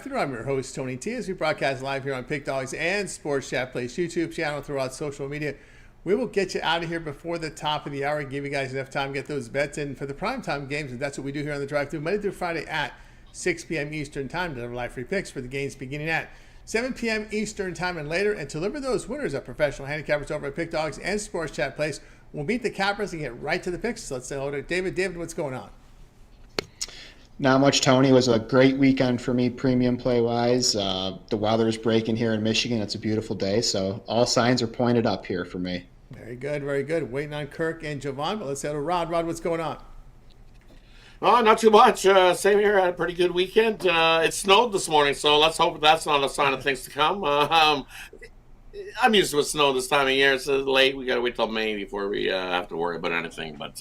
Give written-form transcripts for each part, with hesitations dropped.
Thru. I'm your host, Tony T, as we broadcast live here on Pick Dawgz and Sports Chat Place YouTube channel throughout social media. We will get you out of here before the top of the hour and give you guys enough time to get those bets in for the primetime games, and that's what we do here on the drive-thru Monday through Friday at 6 p.m. Eastern Time. Deliver live free picks for the games beginning at 7 p.m. Eastern Time and later, and to deliver those winners of professional handicappers over at Pick Dawgz and Sports Chat Place. We'll beat the Cappers and get right to the picks. So let's say hello to David. David, what's going on? Not much, Tony. It was a great weekend for me, premium play-wise. The weather's breaking here in Michigan. It's a beautiful day, so all signs are pointed up here for me. Very good, very good. Waiting on Kirk and Javon, but let's say hello to Rod. Rod, what's going on? Oh, not too much. Same here. I had a pretty good weekend. It snowed this morning, so let's hope that's not a sign of things to come. I'm used to snow this time of year. It's late. We got to wait till May before we have to worry about anything, but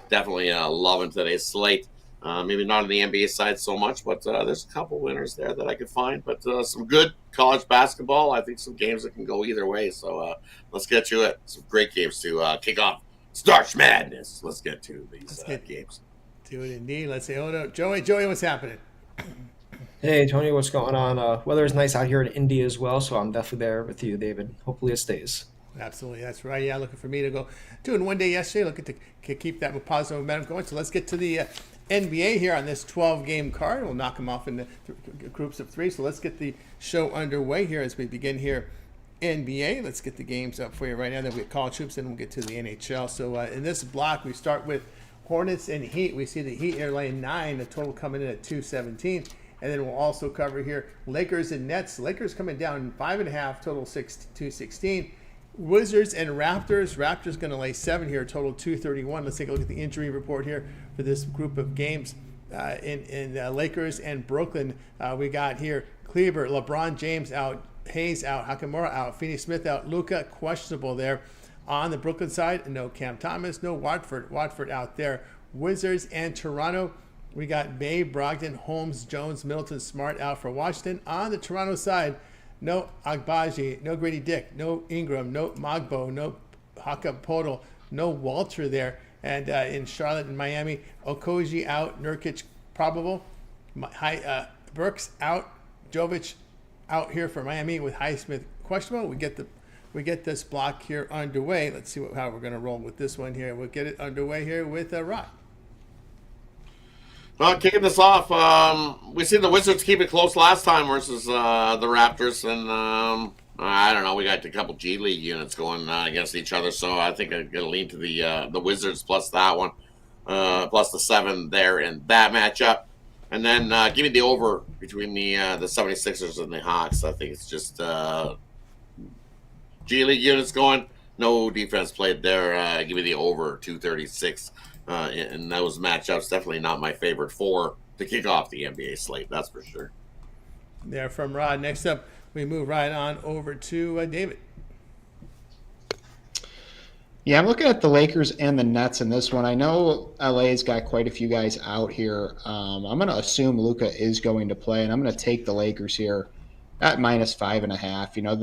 definitely loving today's slate. Maybe not on the NBA side so much, but there's a couple winners there that I could find. But some good college basketball. I think some games that can go either way. So let's get to it. Some great games to kick off Starch Madness. Let's get to these games. Do it indeed. Let's say hello to Joey. Joey, what's happening? Hey, Tony, what's going on? Weather is nice out here in India as well, so I'm definitely there with you, David. Hopefully it stays. Absolutely, that's right. Yeah, looking for me to go 2-1 day yesterday. Looking to keep that positive momentum going. So let's get to the NBA here on this 12-game card. We'll knock them off into groups of 3. So let's get the show underway here as we begin here. NBA. Let's get the games up for you right now. Then we get college hoops, and we'll get to the NHL. So in this block, we start with Hornets and Heat. We see the Heat here laying 9, the total coming in at 217. And then we'll also cover here Lakers and Nets. Lakers coming down 5.5, total 216. Wizards and Raptors. Raptors going to lay 7 here, total 231. Let's take a look at the injury report here for this group of games in Lakers and Brooklyn. We got here Kleber, LeBron James out, Hayes out, Hachimura out, Finney-Smith out, Luka questionable there. On the Brooklyn side, no Cam Thomas, no Watford out there. Wizards and Toronto. We got Bay, Brogdon, Holmes, Jones, Middleton, Smart out for Washington. On the Toronto side, no Agbaji, no Grady Dick, no Ingram, no Magbo, no Haka Podol, no Walter there. And in Charlotte and Miami, Okogie out, Nurkic probable, Burks out, Jovic out here for Miami with Highsmith questionable. We get this block here underway. Let's see how we're going to roll with this one here. We'll get it underway here with Rod. Well, kicking this off, we see the Wizards keep it close last time versus the Raptors, and I don't know. We got a couple G League units going against each other, so I think I'm going to lean to the Wizards plus that one, plus the 7 there in that matchup, and then give me the over between the 76ers and the Hawks. I think it's just G League units going, no defense played there. Give me the over 236. In those matchups, definitely not my favorite 4 to kick off the NBA slate, that's for sure. There from Rod. Next up, we move right on over to David. Yeah, I'm looking at the Lakers and the Nets in this one. I know LA's got quite a few guys out here. I'm going to assume Luka is going to play, and I'm going to take the Lakers here at -5.5. You know,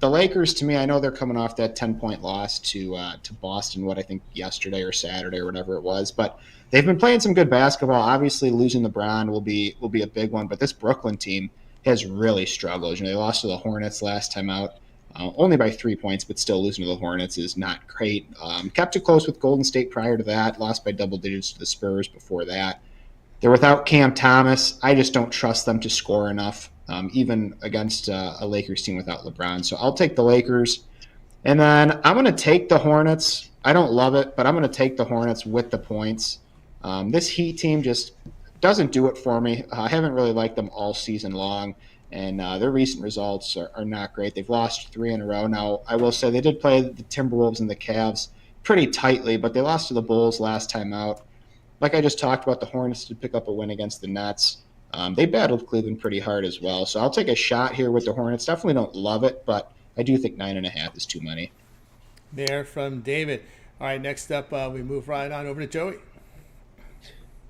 the Lakers, to me, I know they're coming off that 10-point loss to Boston, what I think yesterday or Saturday or whatever it was. But they've been playing some good basketball. Obviously, losing LeBron will be a big one. But this Brooklyn team has really struggled. You know, they lost to the Hornets last time out, only by 3 points, but still losing to the Hornets is not great. Kept it close with Golden State prior to that. Lost by double digits to the Spurs before that. They're without Cam Thomas. I just don't trust them to score enough. Even against a Lakers team without LeBron. So I'll take the Lakers. And then I'm going to take the Hornets. I don't love it, but I'm going to take the Hornets with the points. This Heat team just doesn't do it for me. I haven't really liked them all season long, and their recent results are not great. They've lost 3 in a row. Now, I will say they did play the Timberwolves and the Cavs pretty tightly, but they lost to the Bulls last time out. Like I just talked about, the Hornets did pick up a win against the Nets. They battled Cleveland pretty hard as well. So I'll take a shot here with the Hornets. Definitely don't love it, but I do think 9.5 is too many. There from David. All right, next up, we move right on over to Joey.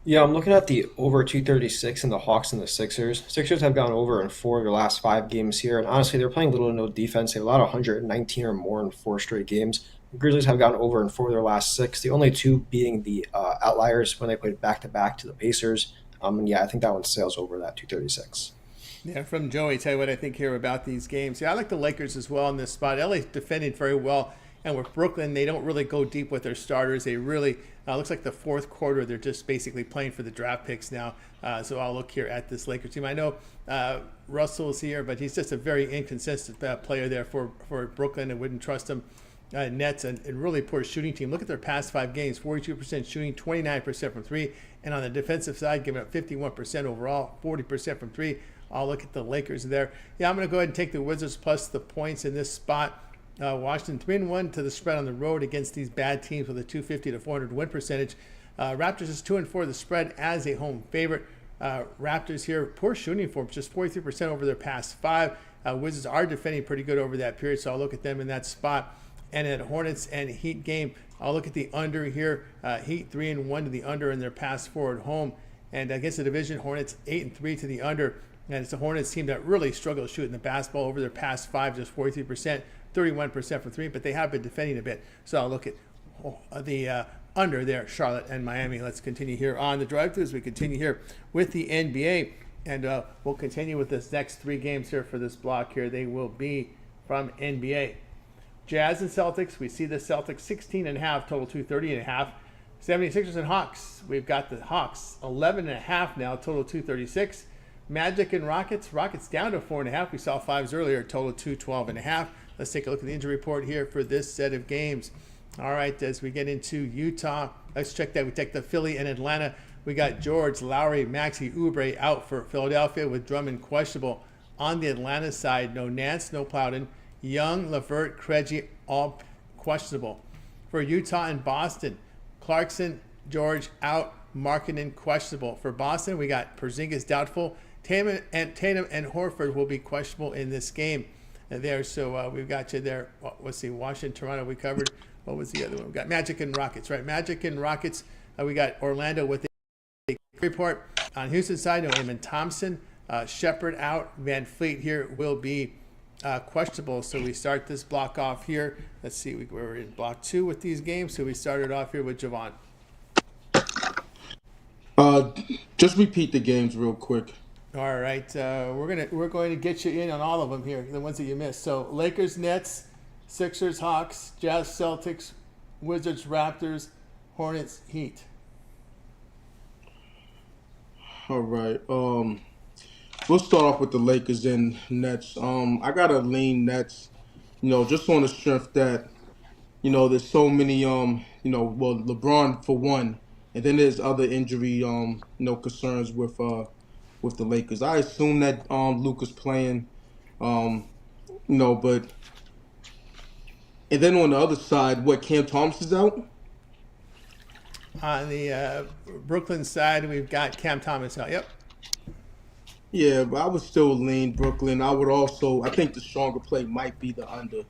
Yeah, I'm looking at the over 236 in the Hawks and the Sixers. Sixers have gone over in 4 of their last 5 games here, and honestly, they're playing little to no defense. They allowed 119 or more in 4 straight games. The Grizzlies have gone over in 4 of their last 6, the only 2 being the outliers when they played back-to-back to the Pacers. And yeah, I think that one sails over that 236. Yeah, from Joey, tell you what I think here about these games. Yeah, I like the Lakers as well in this spot. LA defended very well, and with Brooklyn, they don't really go deep with their starters. They really looks like the fourth quarter, they're just basically playing for the draft picks now. So I'll look here at this Lakers team. I know Russell's here, but he's just a very inconsistent player there for Brooklyn, and wouldn't trust him. Nets and really poor shooting team. Look at their past 5 games: 42% shooting, 29% from 3, and on the defensive side, giving up 51% overall, 40% from 3. I'll look at the Lakers there. Yeah, I'm going to go ahead and take the Wizards plus the points in this spot. Washington 3-1 to the spread on the road against these bad teams with a 250 to 400 win percentage. Raptors is 2-4 the spread as a home favorite. Raptors here, poor shooting form, just 43% over their past 5. Wizards are defending pretty good over that period, so I'll look at them in that spot. And at Hornets and Heat game, I'll look at the under here. Heat 3-1 to the under in their past 4 at home. And against the division, Hornets 8-3 to the under. And it's a Hornets team that really struggles shooting the basketball over their past 5, just 43%, 31% from 3, but they have been defending a bit. So I'll look at the under there, Charlotte and Miami. Let's continue here on the drive-thru as we continue here with the NBA. And we'll continue with this next 3 games here for this block here. They will be from NBA. Jazz and Celtics. We see the Celtics 16.5, total 230.5. 76ers and Hawks. We've got the Hawks 11.5 now, total 236. Magic and Rockets. Rockets down to 4.5. We saw 5s earlier, total 212.5. Let's take a look at the injury report here for this set of games. All right, as we get into Utah, let's check that. We take the Philly and Atlanta. We got George, Lowry, Maxey, Oubre out for Philadelphia with Drummond questionable. On the Atlanta side, no Nance, no Plowden. Young, LeVert, Krejci, all questionable. For Utah and Boston, Clarkson, George out, Markkanen questionable. For Boston, we got Porzingis doubtful. Tatum and Horford will be questionable in this game there. So we've got you there. Let's see, Washington, Toronto we covered. What was the other one? We got Magic and Rockets, right? Magic and Rockets. We got Orlando with a report. On Houston side, no Eamon Thompson. Shepard out. Van Fleet here will be questionable. So we start this block off here. Let's see, we're in block 2 with these games. So we started off here with Javon. Just repeat the games real quick. All right, we're going to get you in on all of them here, the ones that you missed. So Lakers, Nets, Sixers, Hawks, Jazz, Celtics, Wizards, Raptors, Hornets, Heat. All right. We'll start off with the Lakers and Nets. I gotta lean Nets, just on the strength that, there's so many, well, LeBron for one, and then there's other injury, concerns with the Lakers. I assume that Luka's playing, but and then on the other side, Cam Thomas's out? On the Brooklyn side, we've got Cam Thomas out. Yep. Yeah, but I would still lean Brooklyn. I think the stronger play might be the under.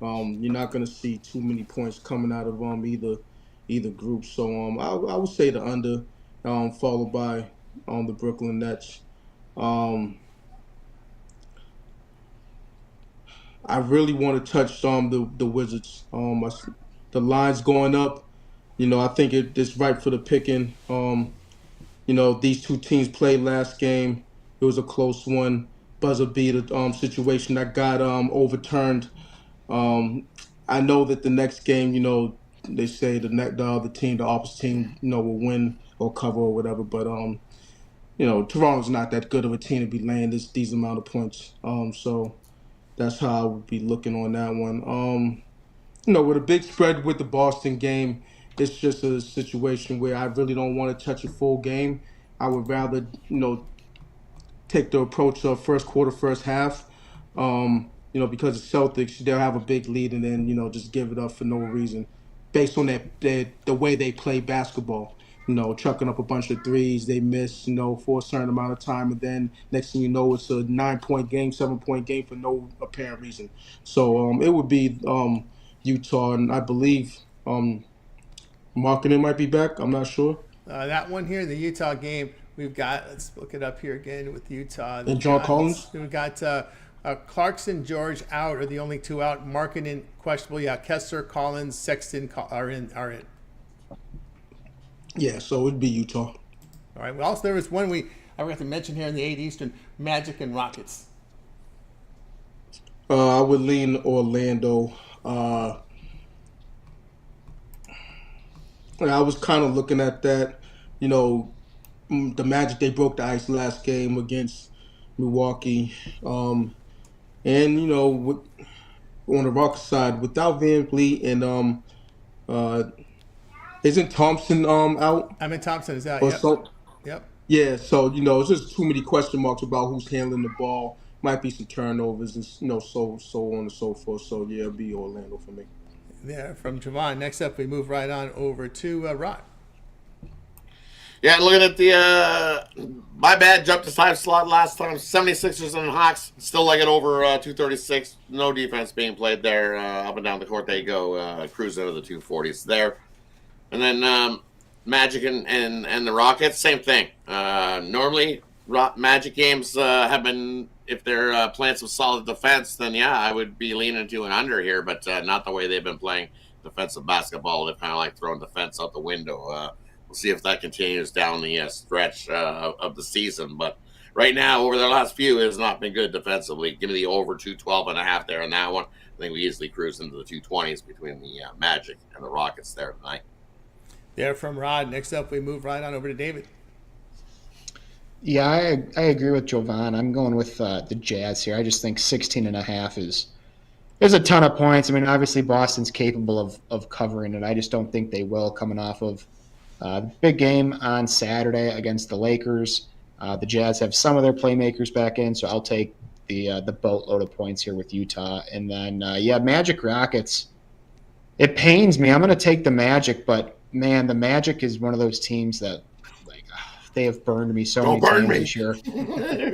You're not going to see too many points coming out of either group. So I would say the under, followed by the Brooklyn Nets. I really want to touch the Wizards. The line's going up. I think it's ripe for the picking. These two teams played last game. It was a close one, buzzer beater situation that got overturned. I know that the next game, they say the opposite team, will win or cover or whatever. But Toronto's not that good of a team to be laying these amount of points. So that's how I would be looking on that one. With a big spread with the Boston game, it's just a situation where I really don't want to touch a full game. I would rather, take the approach of first quarter, first half, because the Celtics, they'll have a big lead and then, just give it up for no reason based on the way they play basketball. Chucking up a bunch of threes, they miss, for a certain amount of time, and then next thing you know, it's a 9-point game, 7-point game for no apparent reason. So it would be Utah, and I believe Markkanen might be back. I'm not sure. That one here, the Utah game, we've got, let's look it up here again with Utah. And John Collins? We've got Clarkson, George out, are the only 2 out. Markkanen questionable. Yeah, Kessler, Collins, Sexton are in. Yeah, so it'd be Utah. All right. Well, also there was one I forgot to mention here in the 8 Eastern, Magic and Rockets. I would lean Orlando. I was kind of looking at that. You know, the Magic, they broke the ice last game against Milwaukee. And, on the Rockets side, without Van Vliet and uh, isn't Thompson out I mean, Thompson is out. or Yep. so? Yep. Yeah, so it's just too many question marks about who's handling the ball. Might be some turnovers and so on and so forth. So yeah, it'll be Orlando for me. There from Javon. Next up, we move right on over to Rod. Yeah, looking at my bad, jumped to time slot last time. 76ers and Hawks, still like it over 236. No defense being played there. Up and down the court they go, cruising into the 240s there. And then Magic and the Rockets, same thing. Normally, Magic games have been, if they're playing some solid defense, then yeah, I would be leaning to an under here, but not the way they've been playing defensive basketball. They're kind of like throwing defense out the window. We'll see if that continues down the stretch of the season. But right now, over the last few, it has not been good defensively. Give me the over 212.5 there on that one. I think we easily cruise into the 220s between the Magic and the Rockets there tonight. There from Rod. Next up, we move right on over to David. Yeah, I agree with Jovan. I'm going with the Jazz here. I just think 16.5 is a ton of points. I mean, obviously Boston's capable of covering it. I just don't think they will, coming off of the big game on Saturday against the Lakers. The Jazz have some of their playmakers back in, so I'll take the boatload of points here with Utah. And then, Magic Rockets. It pains me. I'm going to take the Magic, but, man, the Magic is one of those teams that, they have burned me so many times this year.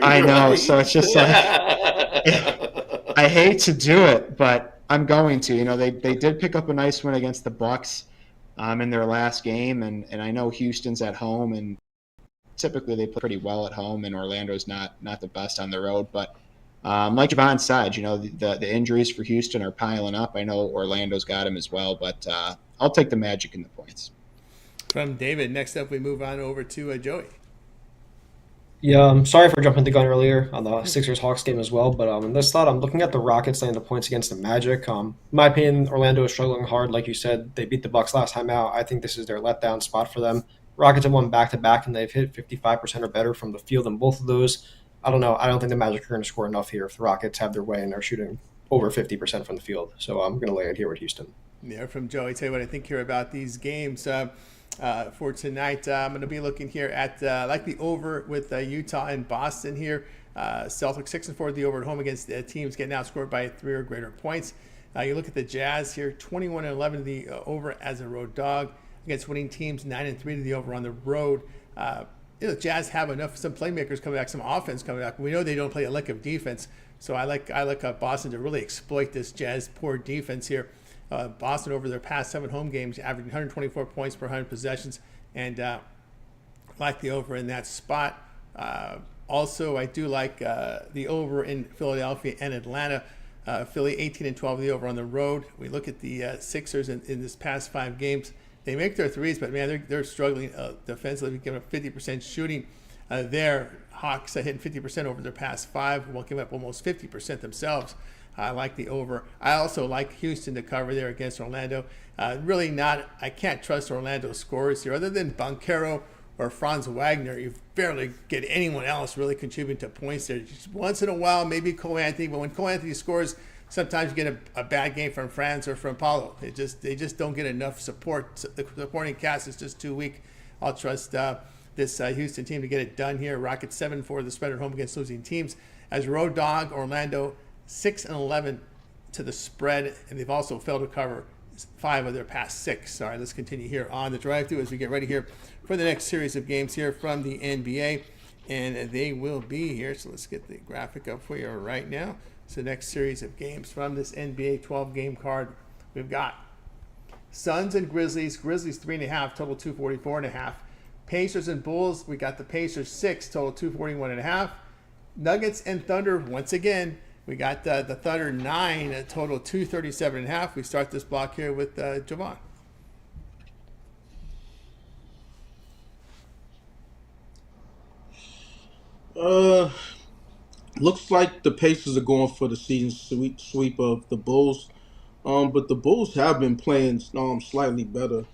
I know, so it's just like I hate to do it, but I'm going to. They did pick up a nice win against the Bucks in their last game, and I know Houston's at home, and typically they play pretty well at home, and Orlando's not the best on the road. But like Javon said, the injuries for Houston are piling up. I know Orlando's got him as well, but I'll take the Magic in the points. From David. Next up, we move on over to Joey. Yeah, I'm sorry for jumping the gun earlier on the Sixers-Hawks game as well, but in this thought, I'm looking at the Rockets laying the points against the Magic. In my opinion, Orlando is struggling hard. Like you said, they beat the Bucks last time out. I think this is their letdown spot for them. Rockets have won back-to-back, and they've hit 55% or better from the field in both of those. I don't know. I don't think the Magic are going to score enough here if the Rockets have their way and are shooting over 50% from the field. So I'm going to lay it here with Houston. Yeah, from Joey. Tell you what I think here about these games. For tonight, I'm going to be looking here at like the over with Utah and Boston here. Celtics 6-4 the over at home against teams getting outscored by 3 or greater points. You look at the Jazz here, 21-11 the over as a road dog against winning teams, 9-3 to the over on the road. The Jazz have enough, some playmakers coming back, some offense coming back. We know they don't play a lick of defense, so I like Boston to really exploit this Jazz poor defense here. Boston over their past 7 home games, averaging 124 points per 100 possessions, and like the over in that spot. Also, I do like the over in Philadelphia and Atlanta. Philly 18-12 the over on the road. We look at the Sixers in this past 5 games. They make their threes, but man, they're struggling defensively, giving up 50% shooting. Their Hawks are hitting 50% over their past 5, while giving up almost 50% themselves. I like the over. I also like Houston to cover there against Orlando. I can't trust Orlando's scorers here. Other than Banchero or Franz Wagner, you barely get anyone else really contributing to points there. Just once in a while, maybe Cole Anthony, but when Cole Anthony scores, sometimes you get a bad game from Franz or from Paulo. They just don't get enough support. The supporting cast is just too weak. I'll trust this Houston team to get it done here. Rockets 7-4 the spread at home against losing teams. As road dog, Orlando 6-11 to the spread, and they've also failed to cover 5 of their past 6. All right, let's continue here on the drive-thru as we get ready here for the next series of games here from the NBA, and they will be here. So let's get the graphic up for you right now. So the next series of games from this NBA 12-game card, we've got Suns and Grizzlies. Grizzlies 3.5, total 244.5. Pacers and Bulls, we got the Pacers 6, total 241.5. Nuggets and Thunder, once again, we got the Thunder 9, a total 237.5. We start this block here with Javon. Uh, Looks like the Pacers are going for the season sweep of the Bulls. But the Bulls have been playing slightly better.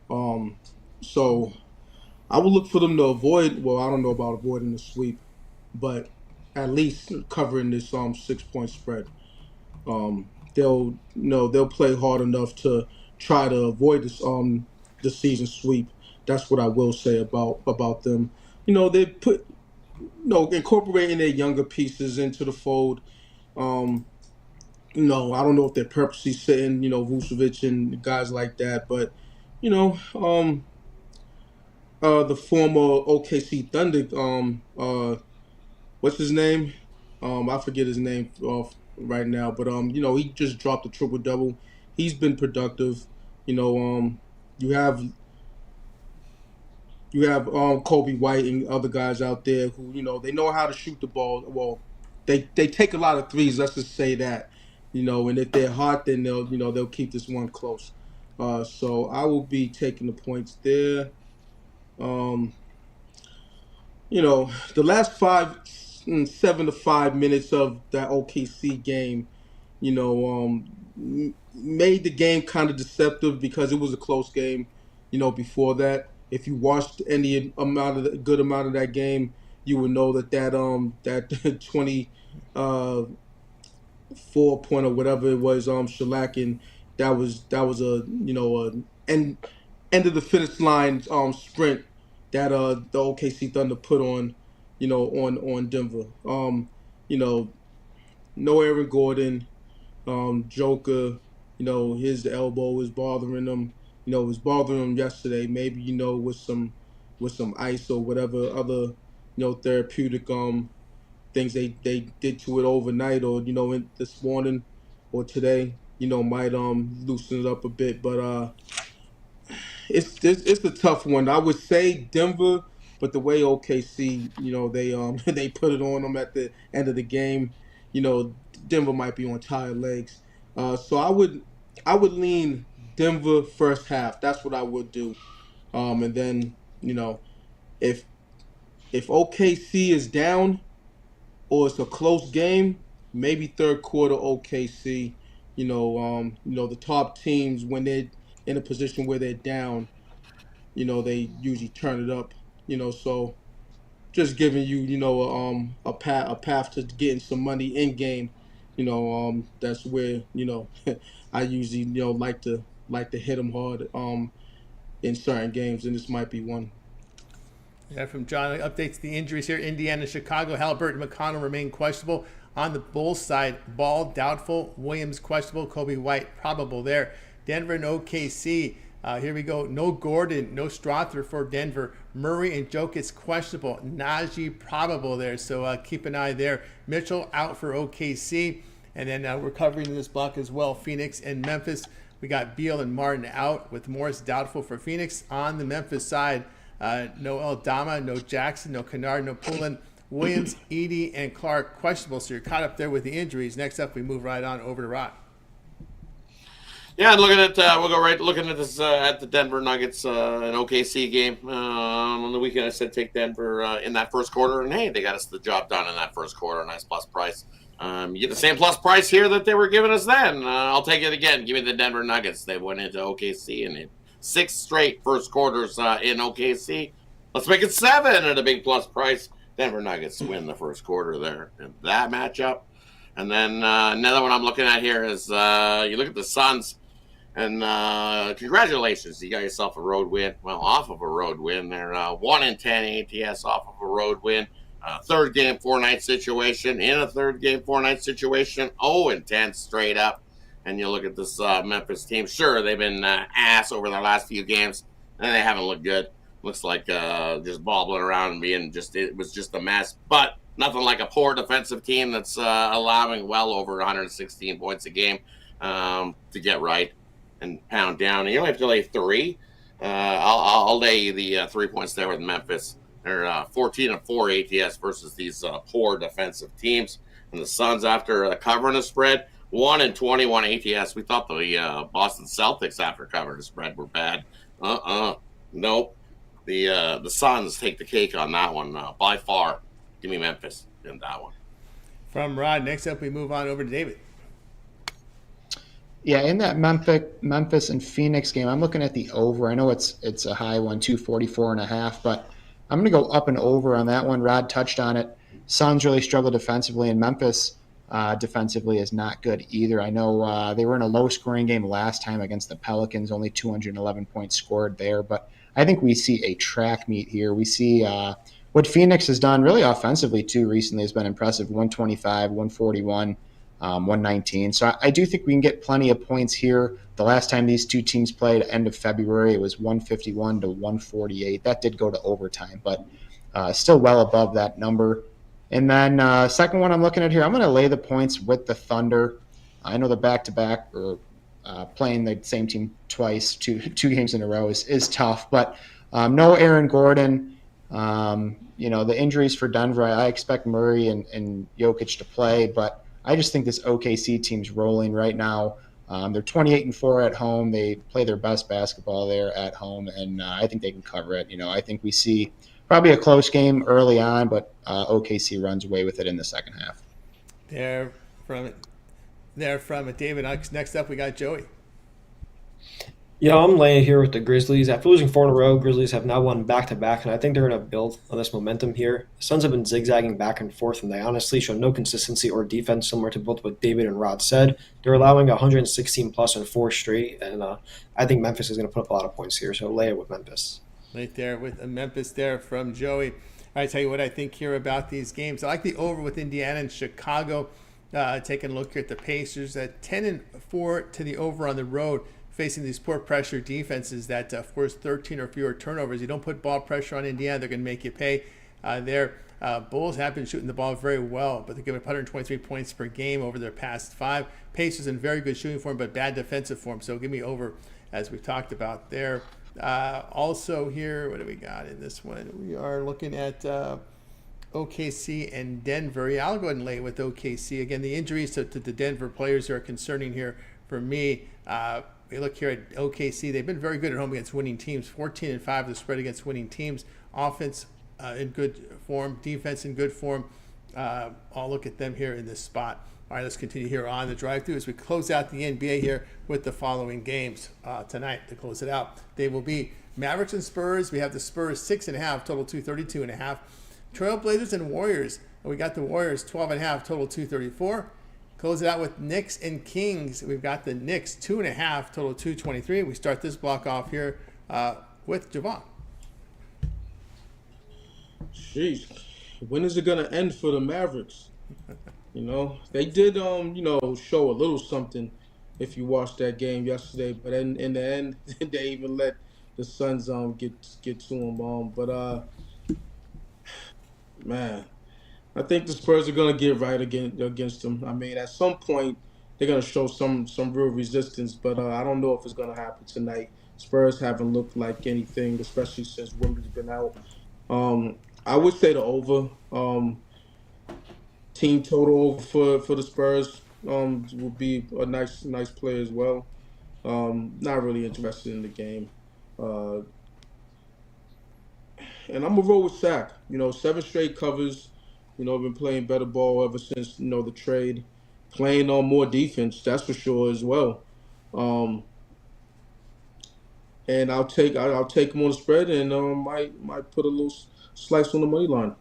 Um, so I would look for them to avoid. Well, I don't know about avoiding the sweep, but at least covering this 6 point spread. They'll play hard enough to try to avoid this the season sweep. That's what I will say about them. They put incorporating their younger pieces into the fold. Um, I don't know if they're purposely sitting Vucevic and guys like that, but you know the former OKC Thunder what's his name? I forget his name right now, but he just dropped a triple double. He's been productive. You know, you have Kobe White and other guys out there who they know how to shoot the ball. Well, they take a lot of threes. Let's just say that. And if they're hot, then they'll keep this one close. So I will be taking the points there. Um, the last 7 to 5 minutes of that OKC game, made the game kind of deceptive because it was a close game. Before that, if you watched any good amount of that game, you would know that 20 4 point or whatever it was shellacking, that was a end of the finish line sprint that the OKC Thunder put on on Denver. You know no Aaron Gordon, Joker. His elbow was bothering him. It was bothering him yesterday. Maybe with some ice or whatever other therapeutic things they did to it overnight, or this morning or today, might loosen it up a bit. But it's a tough one. I would say Denver, but the way OKC, they they put it on them at the end of the game, Denver might be on tired legs. So I would lean Denver first half. That's what I would do. And then if OKC is down or it's a close game, maybe third quarter OKC. The top teams, when they're in a position where they're down, they usually turn it up. So just giving you, a path to getting some money in game. That's where I usually like to hit them hard in certain games, and this might be one. Yeah, from John, updates the injuries here. Indiana, Chicago, Halliburton, McConnell remain questionable. On the Bulls side, Ball doubtful, Williams questionable, Kobe White probable there. Denver and OKC, here we go. No Gordon, no Strother for Denver. Murray and Jokic questionable. Najee probable there, so keep an eye there. Mitchell out for OKC. And then we're covering this block as well. Phoenix and Memphis. We got Beal and Martin out, with Morris doubtful for Phoenix. On the Memphis side, no Aldama, no Jackson, no Kennard, no Poulin. Williams, Edey, and Clark questionable. So you're caught up there with the injuries. Next up, we move right on over to Rod. Yeah, and looking at we'll go right looking at this at the Denver Nuggets an OKC game on the weekend. I said take Denver in that first quarter, and hey, they got us the job done in that first quarter. Nice plus price. You get the same plus price here that they were giving us then. I'll take it again. Give me the Denver Nuggets. They went into OKC and 6 straight first quarters in OKC. Let's make it 7 at a big plus price. Denver Nuggets win the first quarter there in that matchup. And then another one I'm looking at here is you look at the Suns. And congratulations, you got yourself a road win. Well, off of a road win. They're 1-10 ATS off of a road win. Third game, 4-night situation. In a third game, 4-night situation. 0-10 straight up. And you look at this Memphis team. Sure, they've been ass over their last few games, and they haven't looked good. Looks like just bobbling around and it was just a mess. But nothing like a poor defensive team that's allowing well over 116 points a game to get right and pound down. And you only have to lay 3. I'll lay the 3 points there with Memphis. They're 14-4 ATS versus these poor defensive teams. And the Suns, after covering the spread, 1-21 ATS. We thought the Boston Celtics, after covering the spread, were bad. Nope. The Suns take the cake on that one by far. give me Memphis in that one. From Rod, next up we move on over to David. Yeah, in that Memphis and Phoenix game, I'm looking at the over. I know it's a high one, 244.5, but I'm going to go up and over on that one. Rod touched on it. Suns really struggle defensively, and Memphis defensively is not good either. I know they were in a low-scoring game last time against the Pelicans, only 211 points scored there, but I think we see a track meet here. We see what Phoenix has done really offensively, too, recently has been impressive, 125, 141. 119. So I do think we can get plenty of points here. The last time these two teams played, end of February, it was 151 to 148. That did go to overtime, but still well above that number. And then second one I'm looking at here, I'm going to lay the points with the Thunder. I know the back-to-back or playing the same team twice, two games in a row is tough, but no Aaron Gordon. The injuries for Denver, I expect Murray and Jokic to play, but I just think this OKC team's rolling right now. They're 28-4 at home. They play their best basketball there at home, and I think they can cover it. I think we see probably a close game early on, but OKC runs away with it in the second half. There from it, David. Next up, we got Joey. Yeah, I'm laying here with the Grizzlies. After losing 4 in a row, Grizzlies have now won back-to-back, and I think they're going to build on this momentum here. The Suns have been zigzagging back and forth, and they honestly show no consistency or defense, similar to both what David and Rod said. They're allowing 116-plus in 4 straight, and I think Memphis is going to put up a lot of points here, so lay it with Memphis. Right there with Memphis there from Joey. I tell you what I think here about these games. I like the over with Indiana and Chicago. Taking a look here at the Pacers at 10-4 to the over on the road, facing these poor pressure defenses that force 13 or fewer turnovers. You don't put ball pressure on Indiana, they're going to make you pay. Their Bulls have been shooting the ball very well, but they're giving up 123 points per game over their past 5. Pacers in very good shooting form, but bad defensive form. So give me over, as we've talked about there. Also here, what do we got in this one? We are looking at OKC and Denver. Yeah, I'll go ahead and lay with OKC. Again, the injuries to the Denver players are concerning here for me. We look here at OKC. They've been very good at home against winning teams. 14-5 the spread against winning teams. Offense in good form. Defense in good form. I'll look at them here in this spot. All right, let's continue here on the drive-thru as we close out the NBA here with the following games tonight to close it out. They will be Mavericks and Spurs. We have the Spurs 6.5, total 232.5. Trailblazers and Warriors. We got the Warriors 12.5, total 234. Close it out with Knicks and Kings. We've got the Knicks 2.5, total 223. We start this block off here with Javon. Jeez, when is it gonna end for the Mavericks? They did show a little something if you watched that game yesterday, but in the end they even let the Suns get to them. Man, I think the Spurs are gonna get right against them. I mean, at some point they're gonna show some real resistance, but I don't know if it's gonna happen tonight. Spurs haven't looked like anything, especially since Wimby's been out. I would say the over. Team total for the Spurs would be a nice play as well. Not really interested in the game. And I'm gonna roll with Shaq. 7 straight covers. Been playing better ball ever since the trade. Playing on more defense, that's for sure as well. And I'll take him on the spread, and might put a little slice on the money line.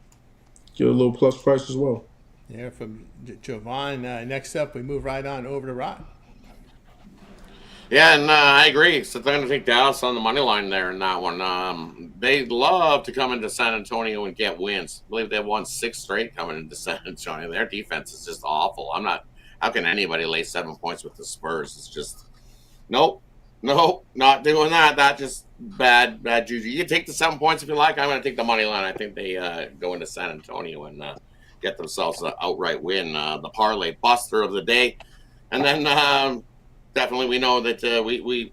Get a little plus price as well. Yeah, from Javon. Next up, we move right on over to Rod. Yeah, and I agree. So they're going to take Dallas on the money line there in that one. They love to come into San Antonio and get wins. I believe they've won 6 straight coming into San Antonio. Their defense is just awful. How can anybody lay 7 points with the Spurs? It's just, nope, not doing that. That just bad juju. You can take the 7 points if you like. I'm going to take the money line. I think they go into San Antonio and get themselves an outright win. The parlay buster of the day. And then definitely we know that we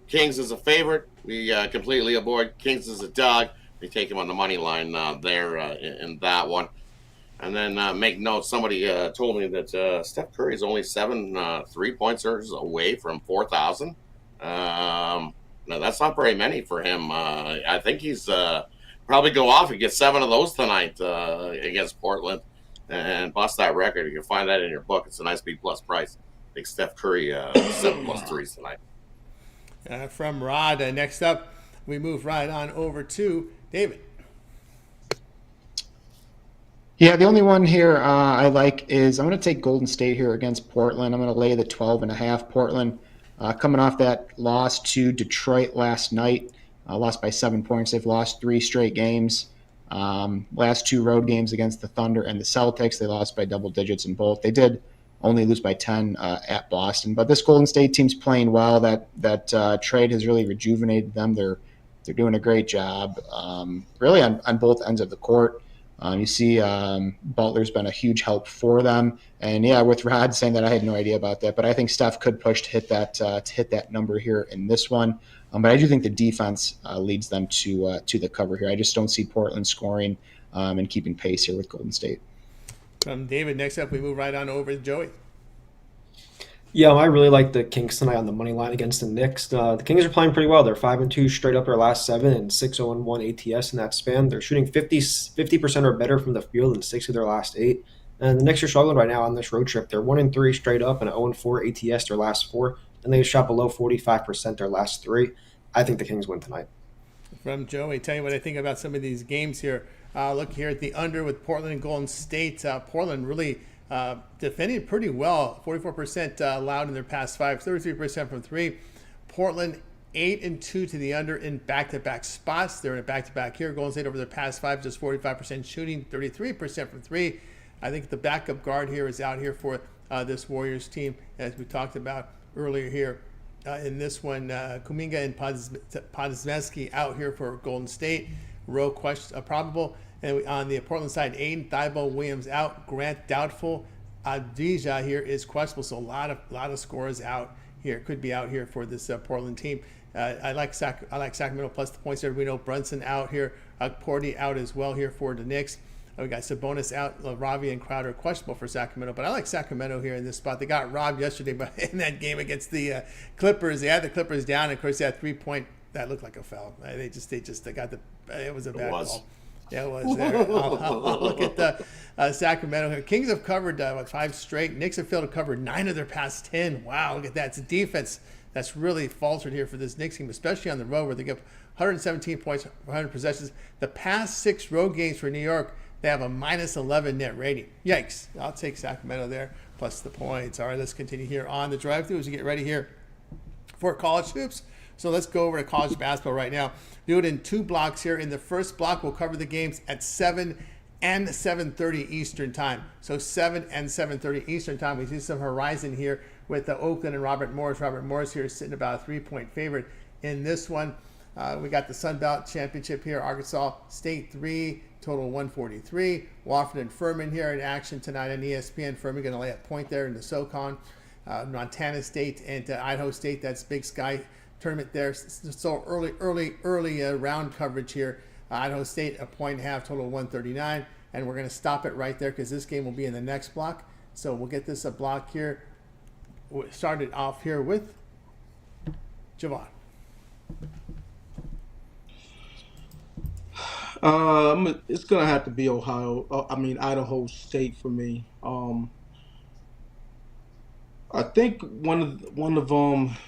Kings is a favorite. We completely avoid Kings as a dog. We take him on the money line there in that one. And then make note, somebody told me that Steph Curry is only 7 3-pointers away from 4,000. No, that's not very many for him. I think he's probably go off and get 7 of those tonight against Portland and bust that record. You can find that in your book. It's a nice B+ price. I think Steph Curry 7+ threes tonight. From Rod, next up, we move right on over to David. Yeah, the only one here I like is I'm going to take Golden State here against Portland. I'm going to lay the 12.5. Portland coming off that loss to Detroit last night, lost by 7 points. They've lost 3 straight games. Last 2 road games against the Thunder and the Celtics, they lost by double digits in both. They did only lose by 10 at Boston, but this Golden State team's playing well. That trade has really rejuvenated them. They're doing a great job, really on both ends of the court. You see Butler's been a huge help for them. And, yeah, with Rod saying that, I had no idea about that. But I think Steph could push to hit that number here in this one. But I do think the defense leads them to the cover here. I just don't see Portland scoring and keeping pace here with Golden State. From David, next up, we move right on over to Joey. Yeah, I really like the Kings tonight on the money line against the Knicks. The Kings are playing pretty well. They're 5-2 straight up their last 7 and 6-0-1 ATS in that span. They're shooting 50% or better from the field in 6 of their last 8. And the Knicks are struggling right now on this road trip. They're 1-3 straight up and 0-4 ATS their last 4, and they shot below 45% their last 3. I think the Kings win tonight. From Joey, tell you what I think about some of these games here. Look here at the under with Portland and Golden State. Portland really defending pretty well. 44% allowed in their past 5, 33% from 3. Portland 8-2 to the under in back-to-back spots. They're in a back-to-back here. Golden State over their past 5, just 45% shooting, 33% from 3. I think the backup guard here is out here for this Warriors team, as we talked about earlier here. In this one, Kuminga and Podziemski out here for Golden State. Rowe probable. And on the Portland side, Aiden, Thibault, Williams out. Grant doubtful. Adija here is questionable. So a lot of scores out here. Could be out here for this Portland team. I like Sacramento plus the points there. We know Brunson out here. Porty out as well here for the Knicks. We got Sabonis out. Ravi and Crowder questionable for Sacramento. But I like Sacramento here in this spot. They got robbed yesterday but in that game against the Clippers. They had the Clippers down. And of course, they had 3-point. That looked like a foul. They got the. It was a bad call. Yeah, it was there. I'll look at the Sacramento here. Kings have covered 5 straight. Knicks have failed to cover 9 of their past 10. Wow, look at that. It's a defense that's really faltered here for this Knicks team, especially on the road where they give 117 points, 100 possessions. The past 6 road games for New York, they have a -11 net rating. Yikes. I'll take Sacramento there, plus the points. All right, let's continue here on the drive-thru as we get ready here for college hoops. So let's go over to college basketball right now. Do it in 2 blocks here. In the first block, we'll cover the games at 7 and 7:30 Eastern time. So 7 and 7:30 Eastern time. We see some horizon here with Oakland and Robert Morris. Robert Morris here is sitting about a 3-point favorite in this one. We got the Sun Belt Championship here. Arkansas State 3, total 143. Wofford and Furman here in action tonight on ESPN. Furman going to lay a point there in the SoCon. Montana State and Idaho State. That's Big Sky tournament there. So early round coverage here. Idaho State a 1.5, total 139. And we're going to stop it right there because this game will be in the next block. So we'll get this a block here. We'll start it off here with Javon. It's gonna have to be Idaho State for me. I think one of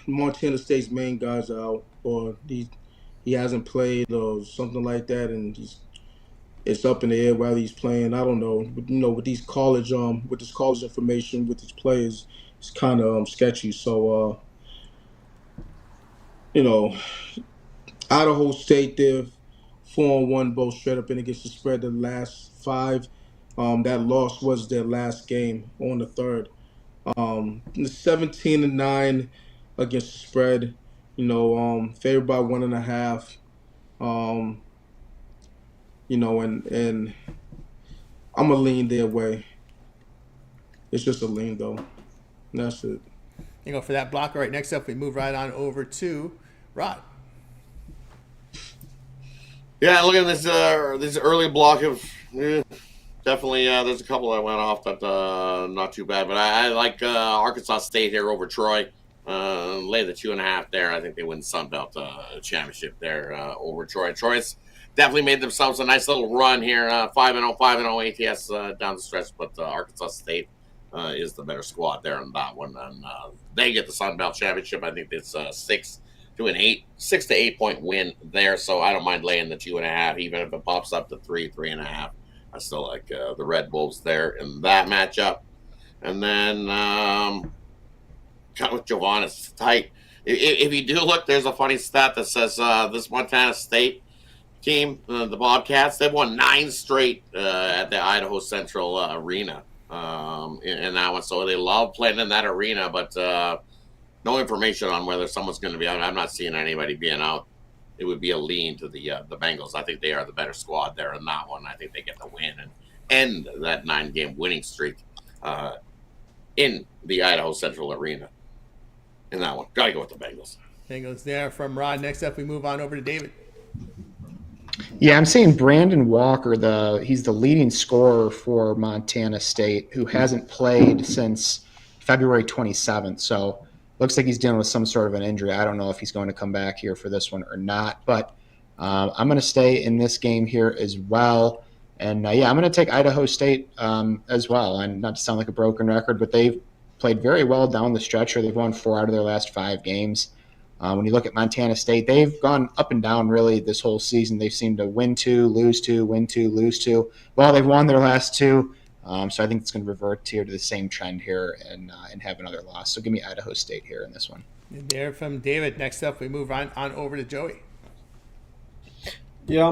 Montana State's main guys out, or he hasn't played or something like that, and it's up in the air while he's playing. I don't know, but, with these college information with these players, it's kind of sketchy. So Idaho State, they're 4-1 both straight up and against the spread the last 5. That loss was their last game on the 3rd. 17-9 against the spread. Favored by 1.5. And I'm a lean their way. It's just a lean though. And that's it. For that block. All right, next up we move right on over to Rod. Yeah, look at this early block of definitely. There's a couple that went off that not too bad, but I like Arkansas State here over Troy. Lay the 2.5 there. I think they win the Sun Belt championship there over Troy. Troy's definitely made themselves a nice little run here. 5-0, 5-0 ATS down the stretch, but Arkansas State is the better squad there in that one, and they get the Sun Belt Championship. I think it's 6 to 8 point win there, so I don't mind laying the 2.5, even if it pops up to 3.5. I still like the Red Bulls there in that matchup. And then kind of with Javon, it's tight. If you do look, there's a funny stat that says this Montana State team, the Bobcats, they've won 9 straight at the Idaho Central Arena in that one. So they love playing in that arena, but no information on whether someone's going to be out. I'm not seeing anybody being out. It would be a lean to the Bengals. I think they are the better squad there in that one. I think they get the win and end that 9-game winning streak in the Idaho Central Arena. In that one, gotta go with the Bengals. Bengals there from Rod. Next up, we move on over to David. Yeah, I'm saying Brandon Walker. He's the leading scorer for Montana State, who hasn't played since February 27th. So looks like he's dealing with some sort of an injury. I don't know if he's going to come back here for this one or not. But I'm going to stay in this game here as well. And yeah, I'm going to take Idaho State as well. And not to sound like a broken record, but they've played very well down the stretch here. They've won 4 out of their last 5 games. When you look at Montana State, they've gone up and down really this whole season. They've seemed to win 2, lose 2, win 2, lose 2. Well, they've won their last 2, so I think it's going to revert here to the same trend here and have another loss. So give me Idaho State here in this one. And there from David. Next up, we move on over to Joey. Yeah,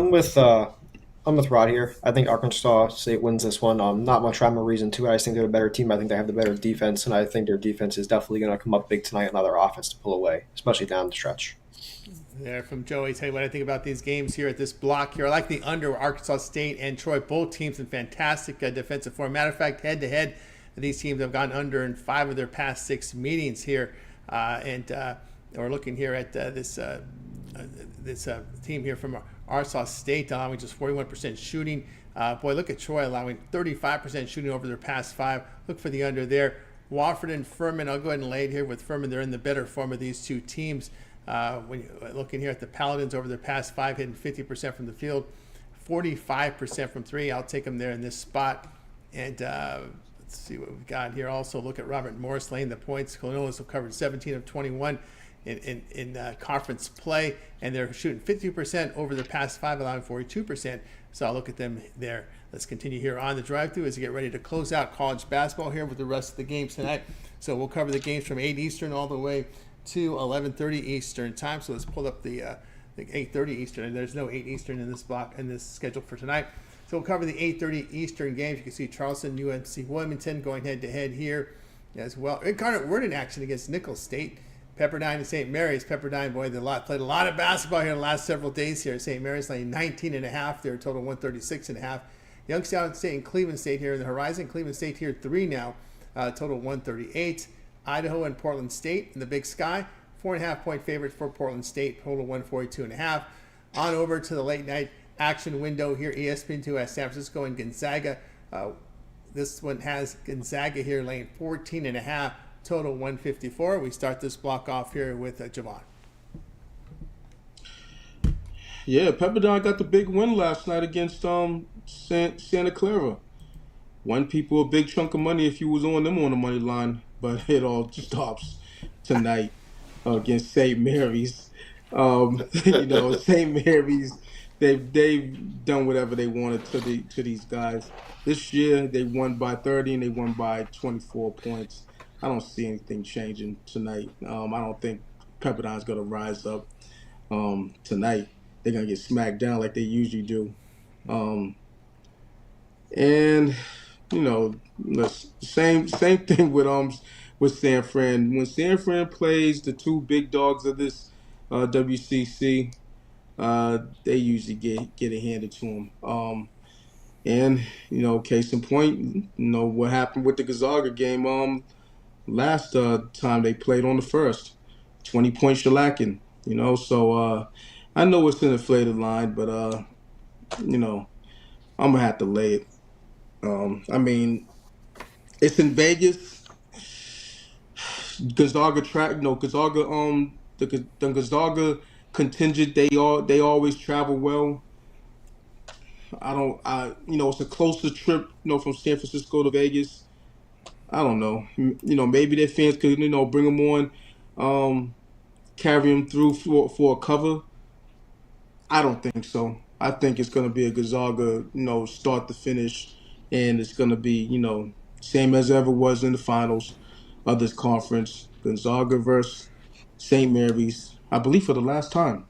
I'm with Rod here. I think Arkansas State wins this one. Not much rhyme or reason to it. I just think they're a better team. I think they have the better defense, and I think their defense is definitely going to come up big tonight and allow their offense to pull away, especially down the stretch. There from Joey. Tell you what I think about these games here at this block here. I like the under Arkansas State and Troy. Both teams in fantastic defensive form. Matter of fact, head-to-head, these teams have gone under in 5 of their past 6 meetings here. And we're looking here at this team here from Arkansas State allowing just 41% shooting. Boy, look at Troy allowing 35% shooting over their past 5. Look for the under there. Wofford and Furman, I'll go ahead and lay it here with Furman. They're in the better form of these 2 teams. When you're looking here at the Paladins over their past 5, hitting 50% from the field, 45% from 3. I'll take them there in this spot. And let's see what we've got here. Also, look at Robert Morris laying the points. Colonials have covered 17 of 21 in conference play, and they're shooting 50% over their past 5, allowing 42%. So I'll look at them there. Let's continue here on the drive-thru as we get ready to close out college basketball here with the rest of the games tonight. So we'll cover the games from 8 Eastern all the way to 11:30 Eastern time. So let's pull up the 8:30 Eastern, and there's no 8 Eastern in this block in this schedule for tonight. So we'll cover the 8:30 Eastern games. You can see Charleston, UNC Wilmington going head-to-head here as well. Incarnate Word in action against Nicholls State. Pepperdine and St. Mary's. Pepperdine, boy, they played a lot of basketball here in the last several days here. St. Mary's laying 19.5. They're a total 136.5. Youngstown State and Cleveland State here in the horizon. Cleveland State here 3 now, total 138. Idaho and Portland State in the Big Sky. 4.5-point favorites for Portland State, total 142.5. On over to the late night action window here. ESPN2 has San Francisco and Gonzaga. This one has Gonzaga here laying 14.5. Total 154. We start this block off here with Javon. Yeah, Pepperdine got the big win last night against Santa Clara. Won people a big chunk of money if you was on them on the money line, but it all stops tonight against St. Mary's. St. Mary's, they've done whatever they wanted to these guys. This year they won by 30 and they won by 24 points. I don't see anything changing tonight. I don't think Pepperdine's going to rise up tonight. They're going to get smacked down like they usually do. And, same thing with San Fran. When San Fran plays the 2 big dogs of this WCC, they usually get it handed to them. And, case in point, what happened with the Gonzaga game last time they played on the first, 20-point shellacking, so I know it's an inflated line, but I'm gonna have to lay it. It's in Vegas. Gonzaga the Gonzaga contingent, they always travel well. It's a closer trip, from San Francisco to Vegas. I don't know. Maybe their fans could, bring them on, carry them through for a cover. I don't think so. I think it's going to be a Gonzaga, start to finish, and it's going to be, same as ever was in the finals of this conference. Gonzaga versus St. Mary's, I believe, for the last time.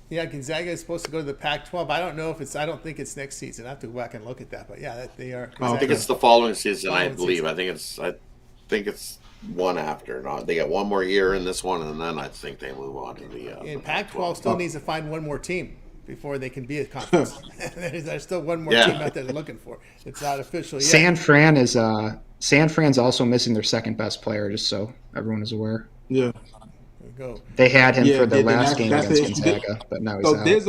Yeah, Gonzaga is supposed to go to the Pac-12. I don't know if I don't think it's next season. I have to go back and look at that. But yeah, they are. I think it's the following season, I believe. I think it's one after. No, they got one more year in this one, and then I think they move on to the. And Pac-12 still needs to find one more team before they can be a conference. There's still one more team out there they're looking for. It's not official yet. San Fran's also missing their second best player, just so everyone is aware. Yeah. Go. They had him for the last game against Gonzaga, but now he's out. There's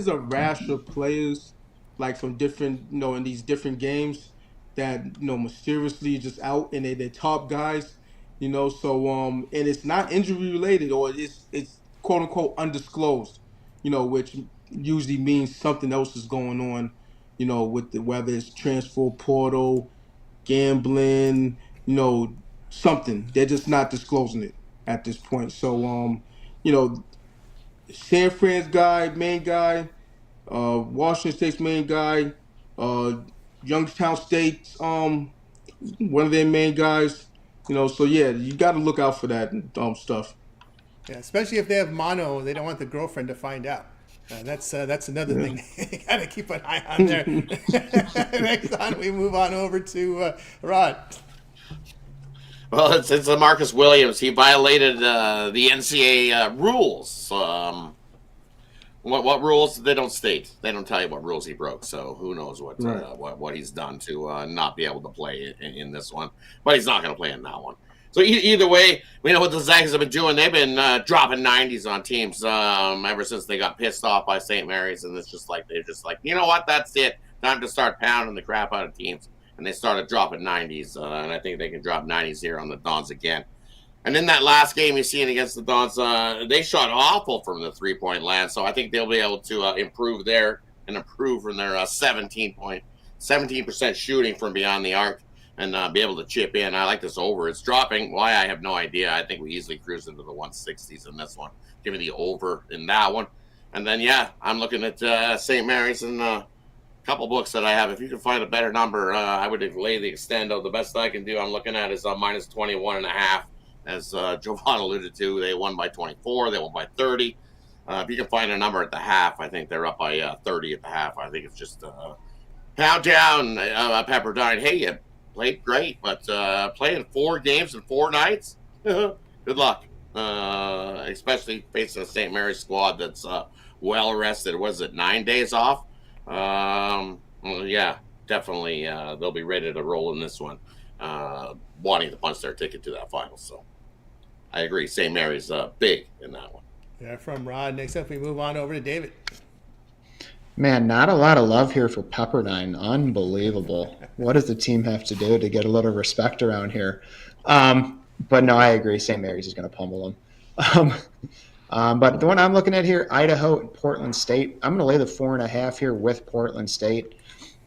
a rash of players, like from different, in these different games, that mysteriously just out, and they're top guys, So and it's not injury related, or it's quote unquote undisclosed, which usually means something else is going on, with whether it's transfer portal, gambling, something. They're just not disclosing it at this point. So, San Fran's main guy, Washington State's main guy, Youngstown State's one of their main guys. So yeah, you got to look out for that stuff. Yeah, especially if they have mono, they don't want the girlfriend to find out. That's another thing you got to keep an eye on there. Next on, we move on over to Rod. Well, it's Marcus Williams. He violated the NCAA rules. What rules? They don't state. They don't tell you what rules he broke. So who knows what he's done to not be able to play in this one. But he's not going to play in that one. So either way, we know what the Zags have been doing. They've been dropping 90s on teams ever since they got pissed off by St. Mary's. And it's just like, they're just like, you know what? That's it. Time to start pounding the crap out of teams. And they started dropping 90s. And I think they can drop 90s here on the Dawgz again. And in that last game you seen against the Dawgz, they shot awful from the three-point land. So I think they'll be able to improve from their 17% shooting from beyond the arc and be able to chip in. I like this over. It's dropping. Why? I have no idea. I think we easily cruise into the 160s in this one. Give me the over in that one. And then, yeah, I'm looking at St. Mary's and a couple books that I have. If you can find a better number, I would lay the extendo. The best I can do I'm looking at is minus 21.5. As Jovan alluded to, they won by 24. They won by 30. If you can find a number at the half, I think they're up by 30 at the half. I think it's just pound down, Pepperdine. Hey, you played great, but playing 4 games in 4 nights, good luck. Especially facing a St. Mary's squad that's well rested. Was it 9 days off? Well, yeah, definitely they'll be ready to roll in this one, wanting to punch their ticket to that final. So I agree. St. Mary's big in that one. Yeah, from Rod. Next up, we move on over to David. Man, not a lot of love here for Pepperdine. Unbelievable. What does the team have to do to get a little respect around here? But no, I agree. St. Mary's is going to pummel them. But the one I'm looking at here, Idaho and Portland State. I'm going to lay the 4.5 here with Portland State.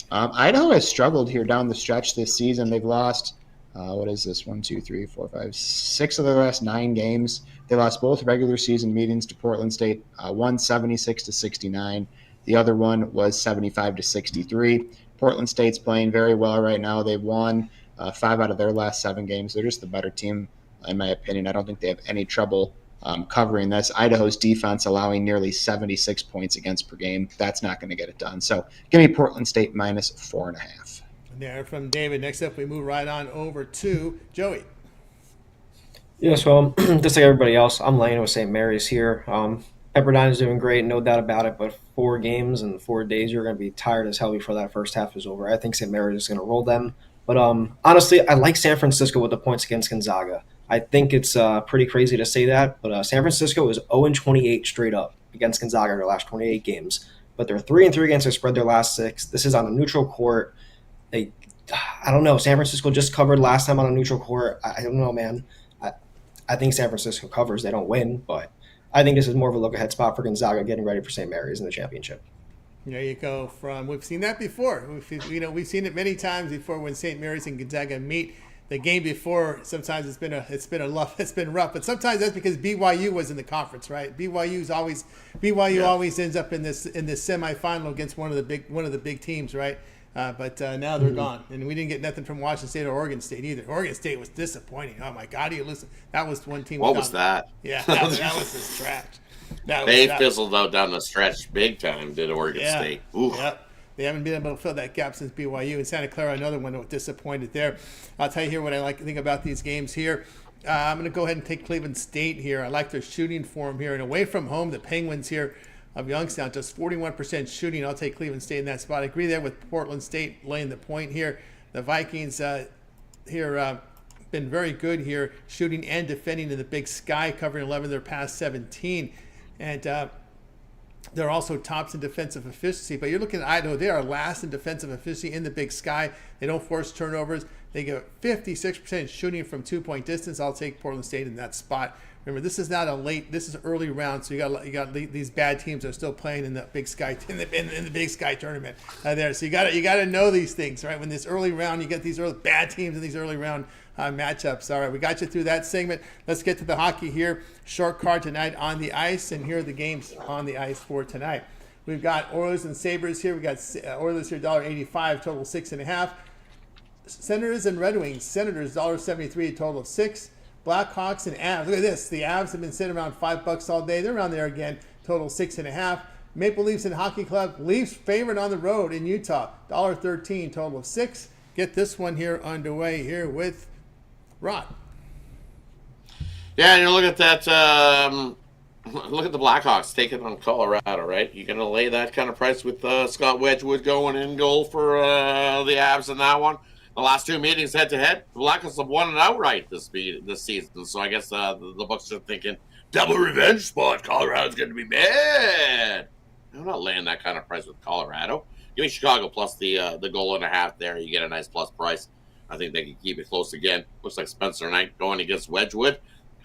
Idaho has struggled here down the stretch this season. They've lost, 6 of their last 9 games. They lost both regular season meetings to Portland State, one 76-69. The other one was 75-63. Portland State's playing very well right now. They've won 5 out of their last 7 games. They're just the better team, in my opinion. I don't think they have any trouble covering this. Idaho's defense allowing nearly 76 points against per game. That's not going to get it done. So give me Portland State minus 4.5. There from David. Next up, we move right on over to Joey. Yeah, so just like everybody else, I'm laying with St. Mary's here. Pepperdine is doing great, no doubt about it, but 4 games and 4 days, you're going to be tired as hell before that first half is over. I think St. Mary's is going to roll them. But honestly, I like San Francisco with the points against Gonzaga. I think it's pretty crazy to say that, but San Francisco is 0-28 straight up against Gonzaga in their last 28 games. But they're 3-3 against their spread their last 6. This is on a neutral court. I don't know. San Francisco just covered last time on a neutral court. I don't know, man. I think San Francisco covers. They don't win, but I think this is more of a look-ahead spot for Gonzaga getting ready for St. Mary's in the championship. There you go. We've seen that before. We've seen it many times before when St. Mary's and Gonzaga meet. The game before, sometimes it's been rough, but sometimes that's because BYU was in the conference, right? BYU always ends up in this semifinal against one of the big teams, right? But now they're gone, and we didn't get nothing from Washington State or Oregon State either. Oregon State was disappointing. Oh my God, that was one team. What was that? Yeah, that was just trash. They fizzled out down the stretch big time, did Oregon State. Oof. Yep. They haven't been able to fill that gap since BYU. And Santa Clara, another one that was disappointed there. I'll tell you here what I think about these games here. I'm going to go ahead and take Cleveland State here. I like their shooting form here. And away from home, the Penguins here of Youngstown, just 41% shooting. I'll take Cleveland State in that spot. I agree there with Portland State laying the point here. The Vikings here been very good here, shooting and defending in the Big Sky, covering 11 of their past 17. And they're also tops in defensive efficiency. But you're looking at Idaho. They are last in defensive efficiency in the Big Sky. They don't force turnovers. They get 56% shooting from 2-point distance. I'll take Portland State in that spot. Remember, this is not this is early round, so you got these bad teams that are still playing in the Big Sky in the Big Sky tournament there. So you got to know these things, right? When this early round, you get these bad teams in these early round matchups. All right, we got you through that segment. Let's get to the hockey here. Short card tonight on the ice, and here are the games on the ice for tonight. We've got Oilers and Sabres here. We got Oilers here $1.85, total 6.5. Senators and Red Wings. Senators $1.73, total of 6. Blackhawks and Avs. Look at this. The Avs have been sitting around $5 all day. They're around there again. Total 6.5. Maple Leafs and Hockey Club. Leafs favored on the road in Utah. $1.13. Total of 6. Get this one here underway here with Rod. Yeah, and you look at that. Look at the Blackhawks taking on Colorado, right? You're going to lay that kind of price with Scott Wedgwood going in goal for the Avs in that one. The last two meetings head-to-head, the Blackhawks have won it outright this season. So I guess the Bucks are thinking, double revenge spot, Colorado's going to be mad. I'm not laying that kind of price with Colorado. Give me Chicago plus the goal and a half there. You get a nice plus price. I think they can keep it close again. Looks like Spencer Knight going against Wedgwood.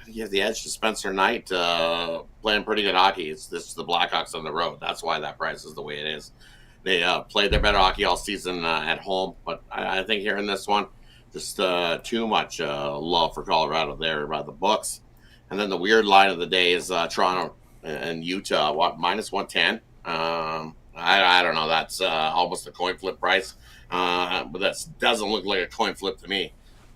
You have the edge to Spencer Knight playing pretty good hockey. It's the Blackhawks on the road. That's why that price is the way it is. They played their better hockey all season at home, but I think here in this one, just too much love for Colorado there by the books. And then the weird line of the day is Toronto and Utah, minus 110. I don't know. That's almost a coin flip price, but that doesn't look like a coin flip to me.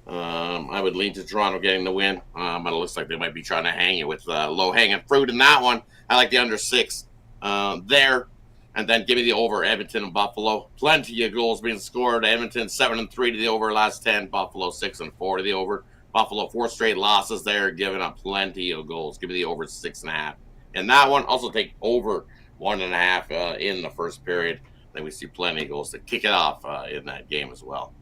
I would lean to Toronto getting the win, but it looks like they might be trying to hang you with low-hanging fruit in that one. I like the under 6 there. And then give me the over, Edmonton and Buffalo. Plenty of goals being scored. Edmonton 7-3 to the over last 10. Buffalo 6-4 to the over. Buffalo 4 straight losses there, giving up plenty of goals. Give me the over 6.5. And that one, also take over 1.5 in the first period. Then we see plenty of goals to kick it off in that game as well.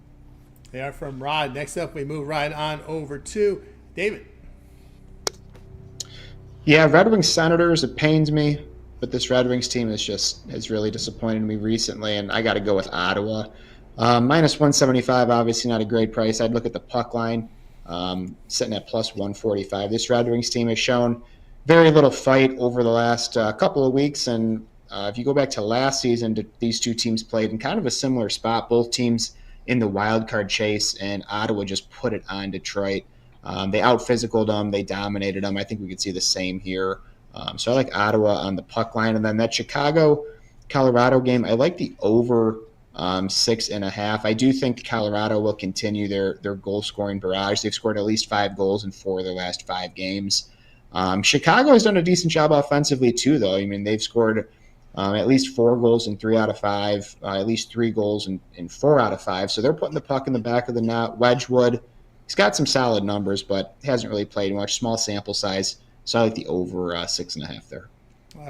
They are from Rod. Next up, we move right on over to David. Yeah, Red Wings Senators, it pains me. But this Red Wings team has really disappointed me recently, and I got to go with Ottawa. Minus 175, obviously not a great price. I'd look at the puck line, sitting at plus 145. This Red Wings team has shown very little fight over the last couple of weeks, and if you go back to last season, these two teams played in kind of a similar spot. Both teams in the wild card chase, and Ottawa just put it on Detroit. They out-physicaled them. They dominated them. I think we could see the same here. So I like Ottawa on the puck line. And then that Chicago-Colorado game, I like the over 6.5. I do think Colorado will continue their goal-scoring barrage. They've scored at least 5 goals in 4 of their last 5 games. Chicago has done a decent job offensively too, though. I mean, they've scored at least 4 goals in 3 out of 5, at least 3 goals in 4 out of 5. So they're putting the puck in the back of the net. Wedgwood, he's got some solid numbers, but hasn't really played much. Small sample size. So I like the over 6.5 there.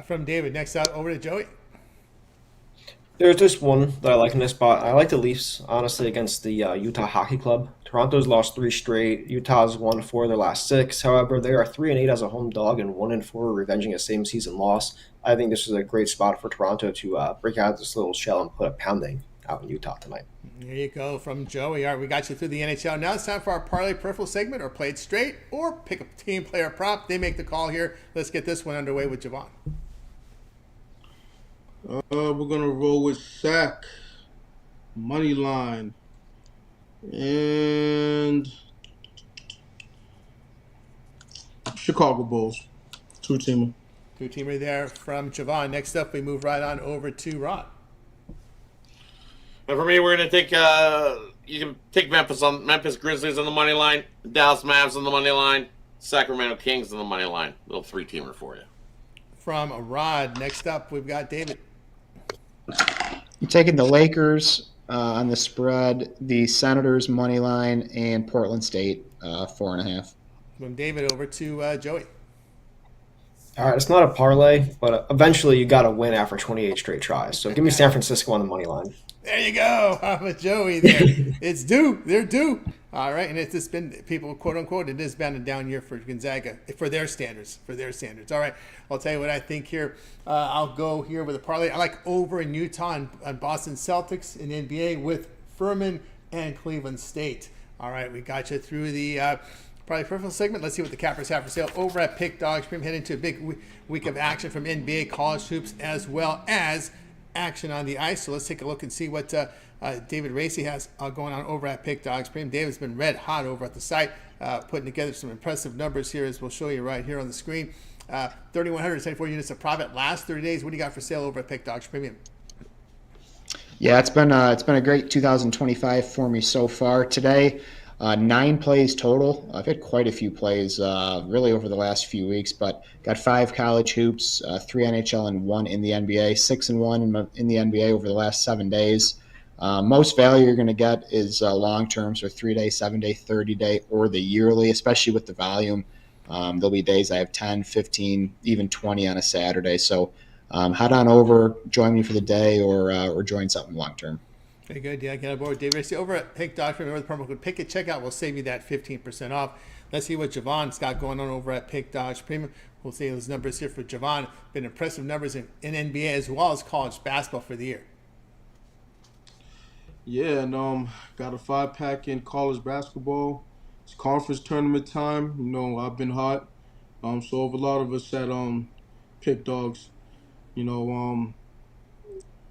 From David. Next up, over to Joey. There's just one that I like in this spot. I like the Leafs, honestly, against the Utah Hockey Club. Toronto's lost 3 straight. Utah's won 4 of their last 6. However, they are 3-8 as a home dog and 1-4 revenging a same season loss. I think this is a great spot for Toronto to break out of this little shell and put a pounding out in Utah tonight. There you go from Joey. All right, we got you through the NHL. Now it's time for our parlay peripheral segment, or play it straight, or pick a team player prop. They make the call here. Let's get this one underway with Javon. We're gonna roll with Sack, money line, and Chicago Bulls, two-teamer. Two-teamer there from Javon. Next up, we move right on over to Rod. And for me, we're going to take you can take Memphis Grizzlies on the money line, Dallas Mavs on the money line, Sacramento Kings on the money line. Little three-teamer for you. From Rod. Next up, we've got David. I'm taking the Lakers on the spread, the Senators money line, and Portland State 4.5. From David over to Joey. All right, it's not a parlay, but eventually you got to win after 28 straight tries. So give me San Francisco on the money line. There you go. I'm with Joey there. It's due. They're due. All right, and it's just been, people, quote unquote, it has been a down year for Gonzaga, for their standards. All right, I'll tell you what I think here. I'll go here with a parlay. I like over in Utah on Boston Celtics in the NBA with Furman and Cleveland State. All right, we got you through the probably peripheral segment. Let's see what the Cappers have for sale over at Pick Dawgz. We're heading into a big week of action from NBA, college hoops, as well as action on the ice. So let's take a look and see what David Racy has going on over at Pick Dawgz. David's been red hot over at the site, putting together some impressive numbers here, as we'll show you right here on the screen. 3,174 units of profit last 30 days. What do you got for sale over at Pick Dawgz Premium? Yeah, it's been a great 2025 for me so far. Today, 9 plays total. I've had quite a few plays really over the last few weeks, but got 5 college hoops, 3 NHL and 1 in the NBA, 6 and 1 in the NBA over the last 7 days. Most value you're going to get is long term, so 3-day, 7-day, 30-day, or the yearly, especially with the volume. There'll be days I have 10, 15, even 20 on a Saturday. So head on over, join me for the day, or join something long term. Very good. Yeah, get on board with Dave Racy over at Pick Dawgz. Remember the promo code Pick It checkout will save you that 15% off. Let's see what Javon's got going on over at Pick Dawgz Premium. We'll see those numbers here for Javon. Been impressive numbers in NBA as well as college basketball for the year. Yeah, and got a 5-pack in college basketball. It's conference tournament time. I've been hot. So a lot of us at Pick Dawgz.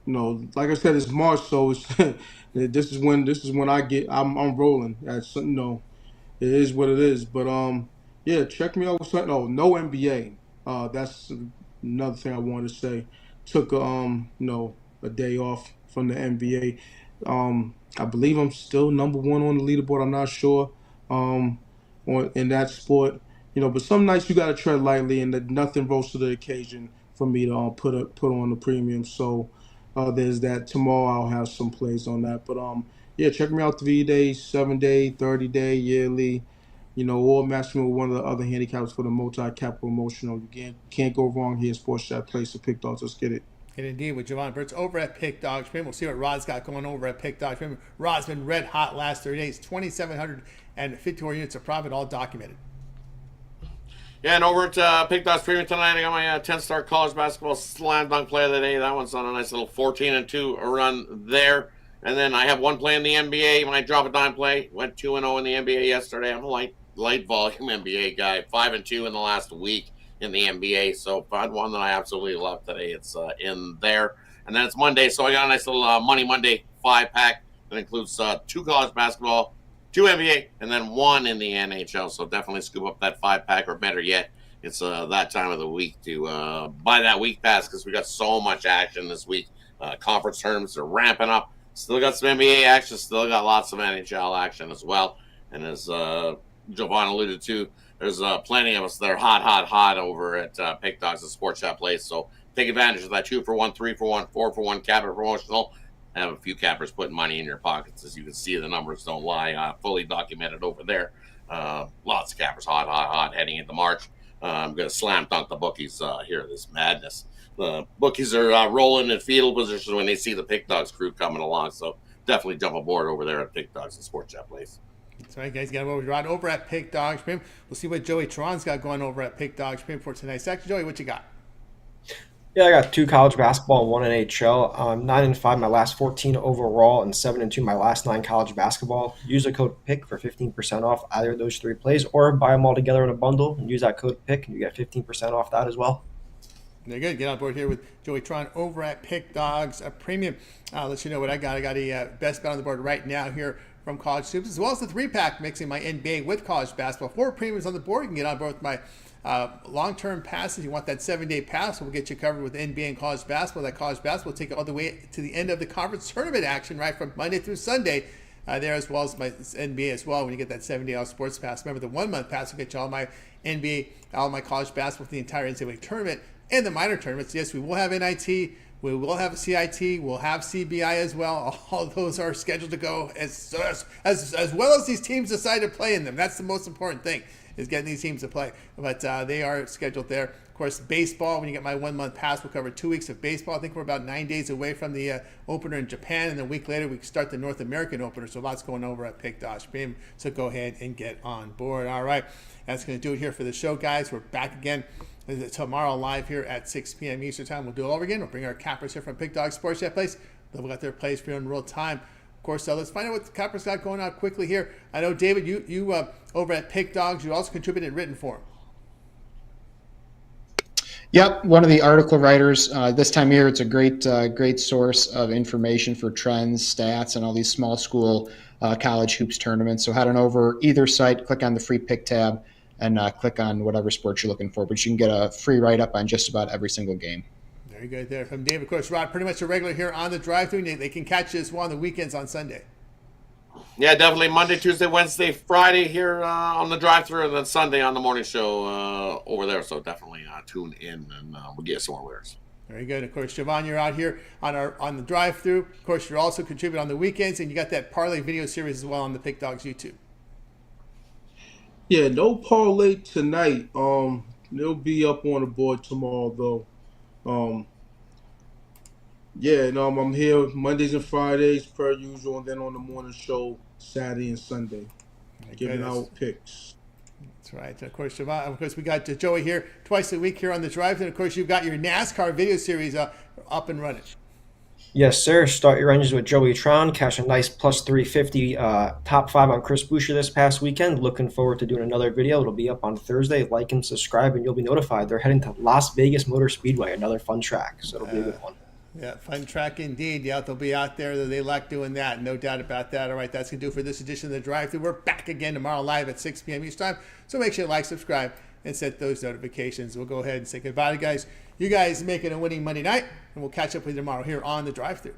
Like I said, it's March, so it's this is when I'm rolling. It is what it is. But yeah, check me out with something. Oh, no NBA. That's another thing I wanted to say. Took a day off from the NBA. I believe I'm still number 1 on the leaderboard. I'm not sure in that sport. But some nights you gotta tread lightly, and that nothing rose to the occasion for me to put on the premium. So there's that. Tomorrow I'll have some plays on that. But yeah, check me out 3-day, 7-day, 30-day, yearly. Or match me with one of the other handicaps for the multi-cap promotional. You can't go wrong here. Sports Chat place to Pick Dawgz. Let's get it. And indeed, with Javon Burt's over at Pick Dawgz Premium. We'll see what Rod's got going over at Pick Dawgz Premium. Rod's been red hot last 30 days. 2,754 units of profit, all documented. Yeah, and over at Pick Dawgz Premium tonight, I got my 10-star college basketball slam dunk play of the day. That one's on a nice little 14-2 run there. And then I have one play in the NBA. My drop a dime play went 2-0 in the NBA yesterday. I'm a light volume NBA guy. 5-2 in the last week in the NBA. So if I had one that I absolutely love today, it's in there. And then it's Monday, so I got a nice little Money Monday 5-pack that includes 2 college basketball, 2 NBA, and then 1 in the NHL. So definitely scoop up that 5-pack, or better yet, it's that time of the week to buy that week pass, because we got so much action this week. Conference tournaments are ramping up. Still got some NBA action. Still got lots of NHL action as well. And as Javon alluded to, there's plenty of us that are hot over at Pick Dawgz and Sports Chat Place. So take advantage of that 2-for-1, 3-for-1, 4-for-1 capper promotional. Have a few cappers putting money in your pockets. As you can see, the numbers don't lie. Fully documented over there. Lots of cappers hot heading into March. I'm going to slam dunk the bookies here. This madness. The bookies are rolling in fetal position when they see the Pick Dawgz crew coming along. So definitely jump aboard over there at Pick Dawgz and Sports Chat Place. That's right, guys. Got Rod over at Pick Dawgz Premium. We'll see what Joey Tron's got going over at Pick Dawgz Premium for tonight's section. Joey, what you got? Yeah, I got 2 college basketball and 1 NHL. 9-5 my last 14 overall, and 7-2 my last 9 college basketball. Use the code PICK for 15% off either of those 3 plays, or buy them all together in a bundle and use that code PICK, and you get 15% off that as well. They're good. Get on board here with Joey Tron over at Pick Dawgz Premium. I'll let you know what I got. I got a best bet on the board right now here from College Hoops, as well as the 3-pack mixing my NBA with college basketball. 4 premiums on the board. You can get on board with my long-term passes. You want that 7-day pass, we'll get you covered with NBA and college basketball. That college basketball will take you all the way to the end of the conference tournament action, right, from Monday through Sunday. There, as well as my NBA as well, when you get that 7-day all sports pass. Remember, the 1-month pass will get you all my NBA, all my college basketball for the entire NCAA tournament and the minor tournaments. Yes, we will have NIT, we will have CIT, we'll have CBI as well. All those are scheduled to go as well as these teams decide to play in them. That's the most important thing, is getting these teams to play. But they are scheduled there. Of course, baseball, when you get my 1-month pass, we'll cover 2 weeks of baseball. I think we're about 9 days away from the opener in Japan, and then a week later we start the North American opener. So lots going over at Pick Dawgz Premium. So go ahead and get on board. All right, that's going to do it here for the show, guys. We're back again tomorrow live here at 6 p.m. Eastern Time. We'll do it all over again. We'll bring our cappers here from Pick Dawgz Sports Chat Place. They've got their plays for you in real time. Of course, let's find out what the cappers got going on quickly here. I know, David, you over at Pick Dawgz, you also contributed in written form. Yep, one of the article writers. This time of year, it's a great source of information for trends, stats, and all these small school college hoops tournaments. So head on over either site, click on the free pick tab, and click on whatever sports you're looking for. But you can get a free write-up on just about every single game. Very good there from Dave. Of course, Rod, pretty much a regular here on the drive-thru. They can catch you as well on the weekends on Sunday. Yeah, definitely Monday, Tuesday, Wednesday, Friday here on the drive-thru, and then Sunday on the morning show over there. So definitely tune in, and we'll get some more winners. Very good. Of course, Siobhan, you're out here on the drive-thru. Of course, you're also contributing on the weekends, and you got that parlay video series as well on the Pick Dawgz YouTube. Yeah, no parlay tonight. They'll be up on the board tomorrow though. Yeah, and I'm here Mondays and Fridays per usual, and then on the morning show Saturday and Sunday, giving out picks. That's right. Of course, Siobhan, of course, we got Joey here twice a week here on the drive, and of course, you've got your NASCAR video series up and running. Yes, sir. Start your engines with Joey Tron. Cash a nice plus 350 top 5 on Chris Boucher this past weekend. Looking forward to doing another video. It'll be up on Thursday. Like and subscribe, and you'll be notified. They're heading to Las Vegas Motor Speedway, another fun track. So it'll be a good one. Yeah, fun track indeed. Yeah, they'll be out there. They like doing that. No doubt about that. All right, that's going to do it for this edition of the drive-thru. We're back again tomorrow live at 6 p.m. Eastern Time. So make sure you like, subscribe, and set those notifications. We'll go ahead and say goodbye to you guys. You guys make it a winning Monday night, and we'll catch up with you tomorrow here on the drive-thru.